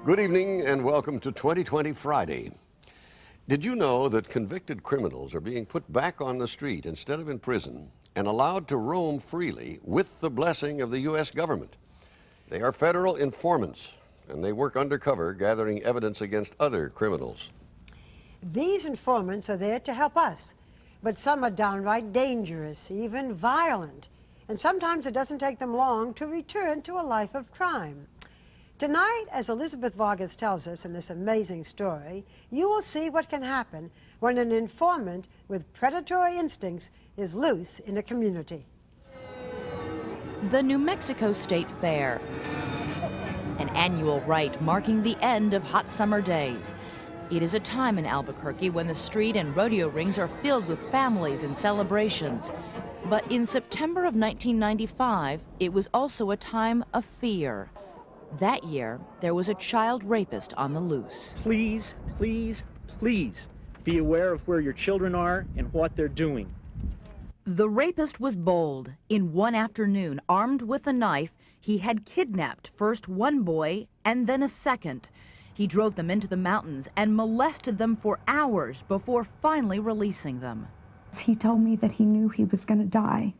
Good evening and welcome to 2020 Friday. Did you know that convicted criminals are being put back on the street instead of in prison and allowed to roam freely with the blessing of the U.S. government? They are federal informants, and they work undercover gathering evidence against other criminals. These informants are there to help us, but some are downright dangerous, even violent, and sometimes it doesn't take them long to return to a life of crime. Tonight, as Elizabeth Vargas tells us in this amazing story, you will see what can happen when an informant with predatory instincts is loose in a community. The New Mexico State Fair, an annual rite marking the end of hot summer days. It is a time in Albuquerque when the street and rodeo rings are filled with families and celebrations. But in September of 1995, it was also a time of fear. That year, there was a child rapist on the loose. Please, please, please be aware of where your children are and what they're doing. The rapist was bold. In one afternoon, armed with a knife, he had kidnapped first one boy and then a second. He drove them into the mountains and molested them for hours before finally releasing them. He told me that he knew he was going to die.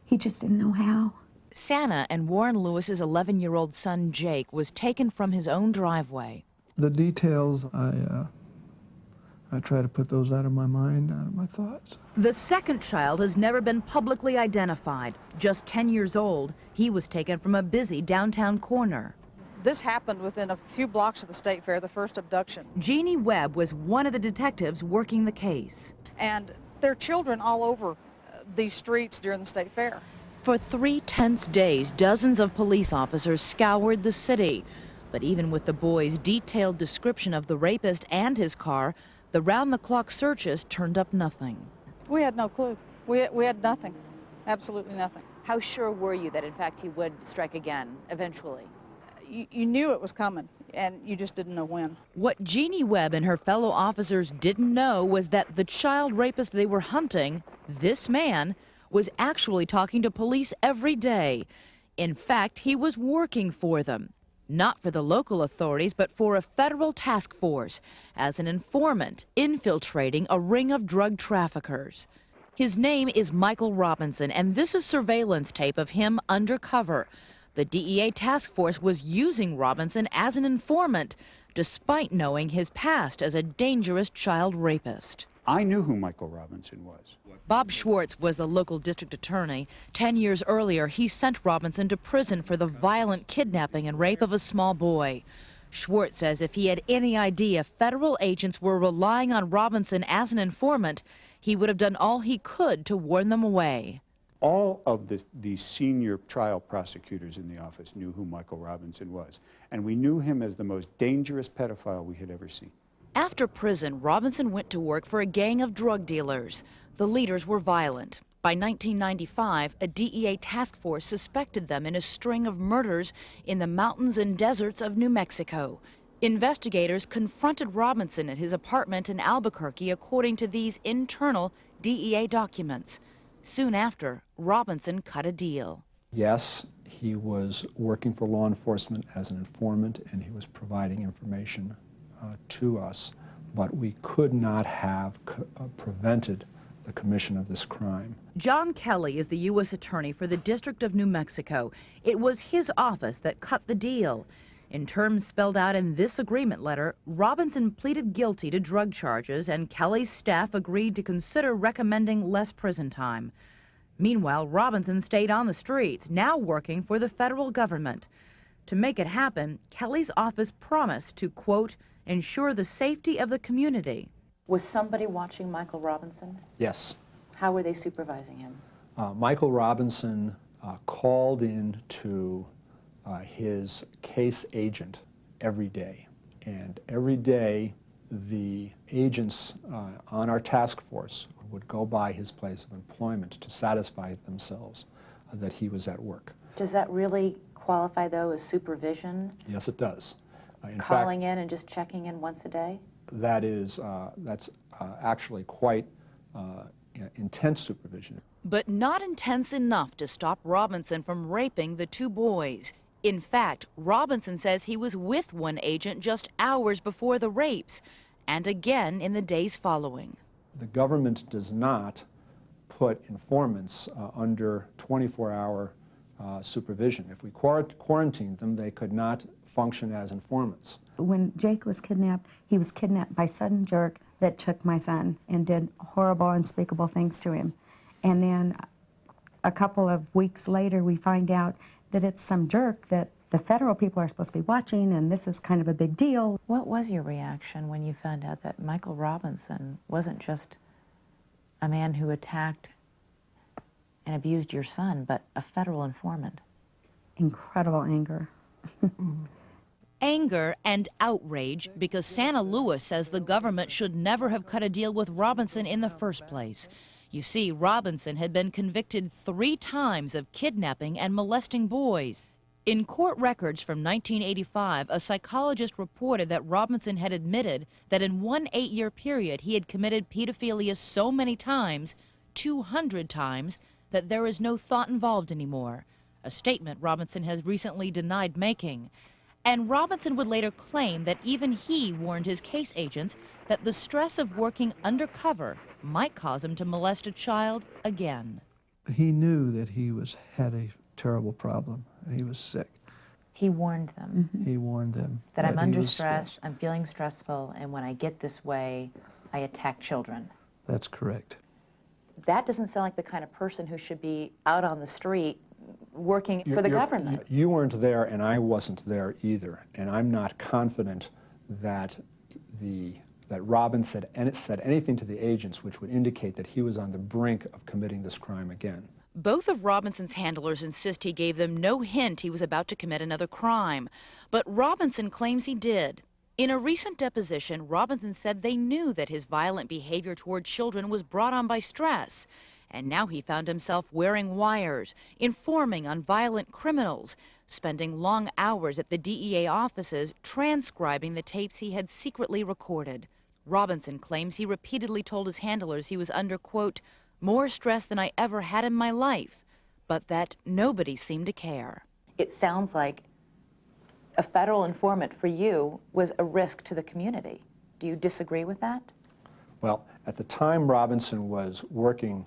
He just didn't know how. Santa and Warren Lewis's 11-year-old son, Jake, was taken from his own driveway. The details, I try to put those out of my mind, out of my thoughts. The second child has never been publicly identified. Just 10 years old, he was taken from a busy downtown corner. This happened within a few blocks of the State Fair, the first abduction. Jeannie Webb was one of the detectives working the case. And there are children all over these streets during the State Fair. For 3 tense days, dozens of police officers scoured the city. But even with the boy's detailed description of the rapist and his car, the round-the-clock searches turned up nothing. We had no clue. We had nothing, absolutely nothing. How sure were you that, in fact, he would strike again, eventually? You knew it was coming, and you just didn't know when. What Jeannie Webb and her fellow officers didn't know was that the child rapist they were hunting, this man, was actually talking to police every day. In fact, he was working for them. Not for the local authorities, but for a federal task force, as an informant infiltrating a ring of drug traffickers. His name is Michael Robinson, and this is surveillance tape of him undercover. The DEA task force was using Robinson as an informant, despite knowing his past as a dangerous child rapist. I knew who Michael Robinson was. Bob Schwartz was the local district attorney. 10 years earlier, he sent Robinson to prison for the violent kidnapping and rape of a small boy. Schwartz says if he had any idea federal agents were relying on Robinson as an informant, he would have done all he could to warn them away. All of the senior trial prosecutors in the office knew who Michael Robinson was, and we knew him as the most dangerous pedophile we had ever seen. After prison, Robinson went to work for a gang of drug dealers. The leaders were violent. By 1995, a DEA task force suspected them in a string of murders in the mountains and deserts of New Mexico. Investigators confronted Robinson at his apartment in Albuquerque, according to these internal DEA documents. Soon after, Robinson cut a deal. Yes, he was working for law enforcement as an informant, and he was providing information to us, but we could not have prevented the commission of this crime. John Kelly is the U.S. Attorney for the District of New Mexico. It was his office that cut the deal. In terms spelled out in this agreement letter, Robinson pleaded guilty to drug charges, and Kelly's staff agreed to consider recommending less prison time. Meanwhile, Robinson stayed on the streets, now working for the federal government. To make it happen, Kelly's office promised to, quote, ensure the safety of the community. Was somebody watching Michael Robinson? Yes. How were they supervising him? Michael Robinson called in to his case agent every day. And every day, the agents on our task force would go by his place of employment to satisfy themselves that he was at work. Does that really qualify, though, as supervision? Yes, it does. Calling in and just checking in once a day? That's actually quite intense supervision. But not intense enough to stop Robinson from raping the 2 boys. In fact, Robinson says he was with one agent just hours before the rapes, and again in the days following. The government does not put informants under 24-hour supervision. If we quarantined them, they could not function as informants. When Jake was kidnapped, he was kidnapped by sudden jerk that took my son and did horrible, unspeakable things to him. And then a couple of weeks later, we find out that it's some jerk that the federal people are supposed to be watching, and this is kind of a big deal. What was your reaction when you found out that Michael Robinson wasn't just a man who attacked and abused your son, but a federal informant? Incredible anger. Anger and outrage because Santa Louis says the government should never have cut a deal with Robinson in the first place. You see, Robinson had been convicted 3 times of kidnapping and molesting boys. In court records from 1985, a psychologist reported that Robinson had admitted that in one 8-year period he had committed pedophilia so many times, 200 times, that there is no thought involved anymore, a statement Robinson has recently denied making. And Robinson would later claim that even he warned his case agents that the stress of working undercover might cause him to molest a child again. He knew that he had a terrible problem. He was sick. He warned them. He warned them. That I'm he under was stress, I'm feeling stressful, and when I get this way, I attack children. That's correct. That doesn't sound like the kind of person who should be out on the street working for the government. You weren't there, and I wasn't there either, and I'm not confident that Robinson said anything to the agents which would indicate that he was on the brink of committing this crime again. Both of Robinson's handlers insist he gave them no hint he was about to commit another crime, but Robinson claims he did. In a recent deposition, Robinson said they knew that his violent behavior toward children was brought on by stress, and now he found himself wearing wires, informing on violent criminals, spending long hours at the DEA offices transcribing the tapes he had secretly recorded. Robinson claims he repeatedly told his handlers he was under, quote, more stress than I ever had in my life, but that nobody seemed to care. It sounds like a federal informant for you was a risk to the community. Do you disagree with that? Well, at the time Robinson was working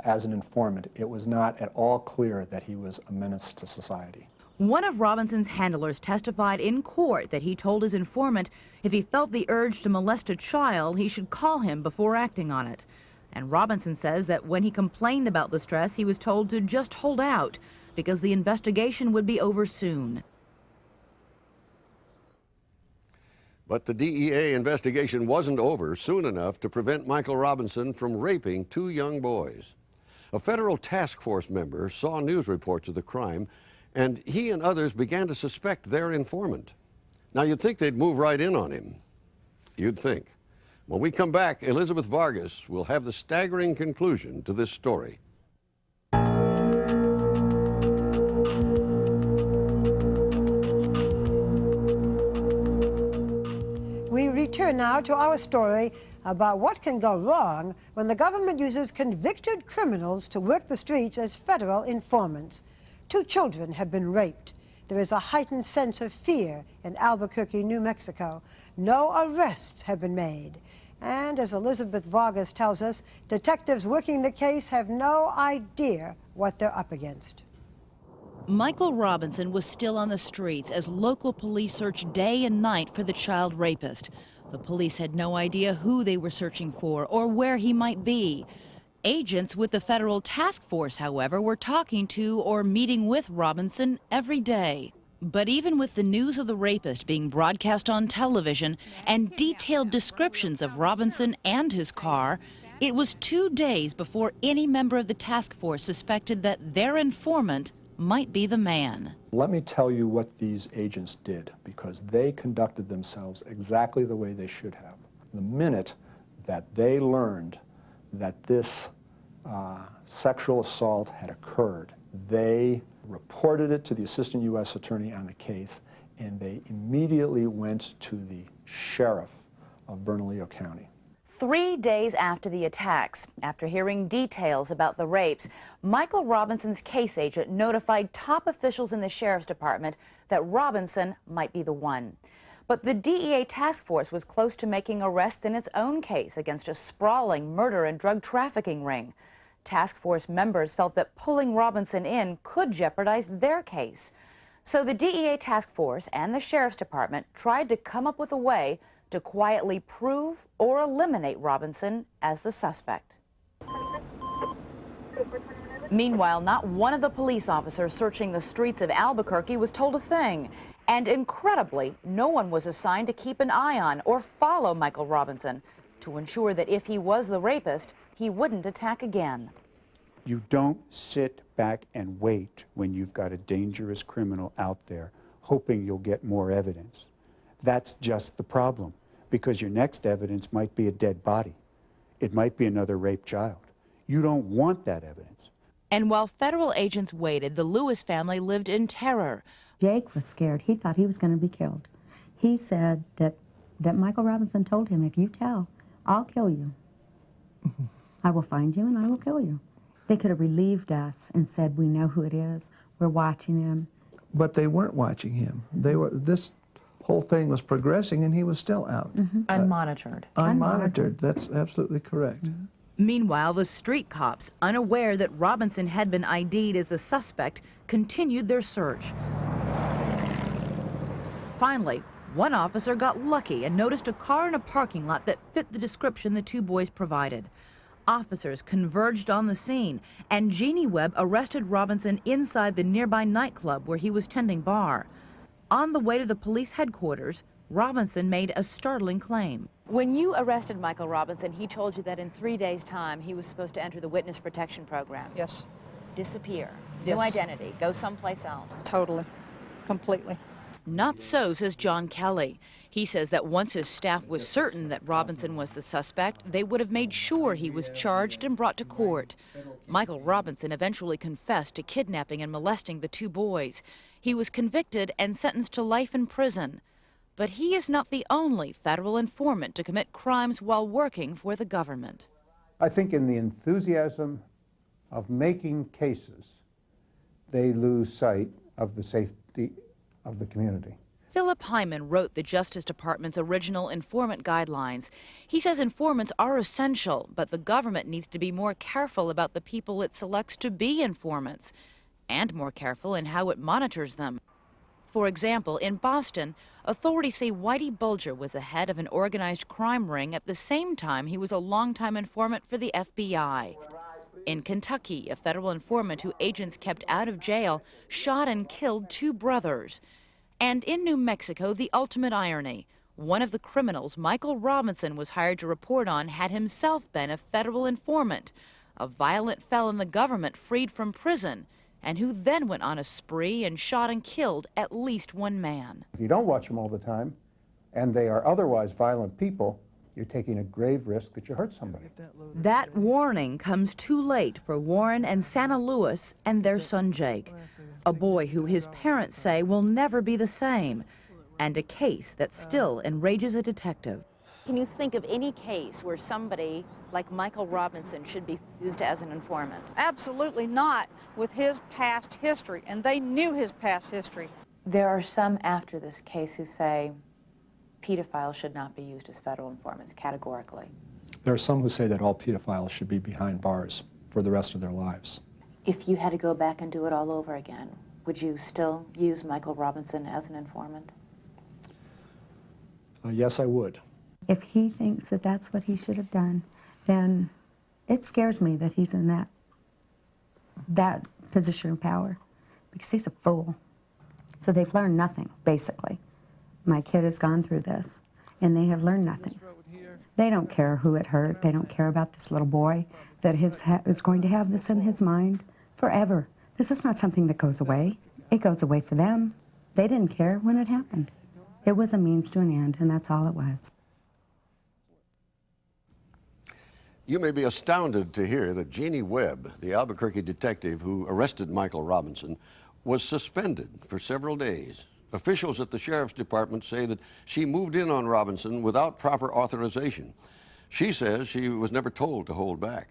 as an informant, it was not at all clear that he was a menace to society. One of Robinson's handlers testified in court that he told his informant if he felt the urge to molest a child, he should call him before acting on it. And Robinson says that when he complained about the stress, he was told to just hold out because the investigation would be over soon. But the DEA investigation wasn't over soon enough to prevent Michael Robinson from raping 2 young boys. A federal task force member saw news reports of the crime, and he and others began to suspect their informant. Now, you'd think they'd move right in on him. You'd think. When we come back, Elizabeth Vargas will have the staggering conclusion to this story. We return now to our story about what can go wrong when the government uses convicted criminals to work the streets as federal informants. 2 children have been raped. There is a heightened sense of fear in Albuquerque, New Mexico. No arrests have been made. And as Elizabeth Vargas tells us, detectives working the case have no idea what they're up against. Michael Robinson was still on the streets as local police searched day and night for the child rapist. The police had no idea who they were searching for or where he might be. Agents with the federal task force, however, were talking to or meeting with Robinson every day. But even with the news of the rapist being broadcast on television and detailed descriptions of Robinson and his car, it was 2 days before any member of the task force suspected that their informant might be the man. Let me tell you what these agents did, because they conducted themselves exactly the way they should have. The minute that they learned that this sexual assault had occurred, they reported it to the assistant U.S. attorney on the case, and they immediately went to the sheriff of Bernalillo County. 3 days after the attacks, after hearing details about the rapes, Michael Robinson's case agent notified top officials in the sheriff's department that Robinson might be the one. But the DEA task force was close to making arrests in its own case against a sprawling murder and drug trafficking ring. Task force members felt that pulling Robinson in could jeopardize their case. So the DEA task force and the sheriff's department tried to come up with a way to quietly prove or eliminate Robinson as the suspect. Meanwhile, not one of the police officers searching the streets of Albuquerque was told a thing. And incredibly, no one was assigned to keep an eye on or follow Michael Robinson to ensure that if he was the rapist, he wouldn't attack again. You don't sit back and wait when you've got a dangerous criminal out there hoping you'll get more evidence. That's just the problem, because your next evidence might be a dead body. It might be another raped child. You don't want that evidence. And while federal agents waited, the Lewis family lived in terror. Jake was scared. He thought he was going to be killed. He said that Michael Robinson told him, if you tell, I'll kill you. I will find you and I will kill you. They could have relieved us and said, we know who it is. We're watching him. But they weren't watching him. This whole thing was progressing and he was still out. Unmonitored. Unmonitored. That's absolutely correct. Meanwhile, the street cops, unaware that Robinson had been ID'd as the suspect, continued their search. Finally, one officer got lucky and noticed a car in a parking lot that fit the description the two boys provided. Officers converged on the scene, and Jeannie Webb arrested Robinson inside the nearby nightclub where he was tending bar. On the way to the police headquarters, Robinson made a startling claim. When you arrested Michael Robinson, he told you that in 3 days' time he was supposed to enter the witness protection program. Yes. Disappear. Yes. New identity. Go someplace else. Totally. Completely. Not so, says John Kelly. He says that once his staff was certain that Robinson was the suspect, they would have made sure he was charged and brought to court. Michael Robinson eventually confessed to kidnapping and molesting the two boys. He was convicted and sentenced to life in prison. But he is not the only federal informant to commit crimes while working for the government. I think in the enthusiasm of making cases, they lose sight of the safety of the community. Philip Hyman wrote the Justice Department's original informant guidelines. He says informants are essential, but the government needs to be more careful about the people it selects to be informants, and more careful in how it monitors them. For example, in Boston, authorities say Whitey Bulger was the head of an organized crime ring at the same time he was a longtime informant for the FBI. In Kentucky, a federal informant who agents kept out of jail shot and killed two brothers. And in New Mexico, the ultimate irony. One of the criminals Michael Robinson was hired to report on had himself been a federal informant, a violent felon in the government freed from prison, and who then went on a spree and shot and killed at least one man. If you don't watch them all the time, and they are otherwise violent people, you're taking a grave risk that you hurt somebody. That warning comes too late for Warren and Santa Louis and their son Jake, a boy who his parents say will never be the same, and a case that still enrages a detective. Can you think of any case where somebody like Michael Robinson should be used as an informant? Absolutely not, with his past history, and they knew his past history. There are some after this case who say pedophiles should not be used as federal informants, categorically. There are some who say that all pedophiles should be behind bars for the rest of their lives. If you had to go back and do it all over again, would you still use Michael Robinson as an informant? Yes, I would. If he thinks that that's what he should have done, then it scares me that he's in that position of power, because he's a fool. So they've learned nothing, basically. My kid has gone through this, and they have learned nothing. They don't care who it hurt. They don't care about this little boy that is going to have this in his mind forever. This is not something that goes away. It goes away for them. They didn't care when it happened. It was a means to an end, and that's all it was. You may be astounded to hear that Jeannie Webb, the Albuquerque detective who arrested Michael Robinson, was suspended for several days. Officials at the Sheriff's Department say that she moved in on Robinson without proper authorization. She says she was never told to hold back.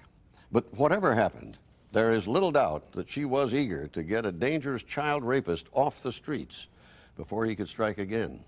But whatever happened, there is little doubt that she was eager to get a dangerous child rapist off the streets before he could strike again.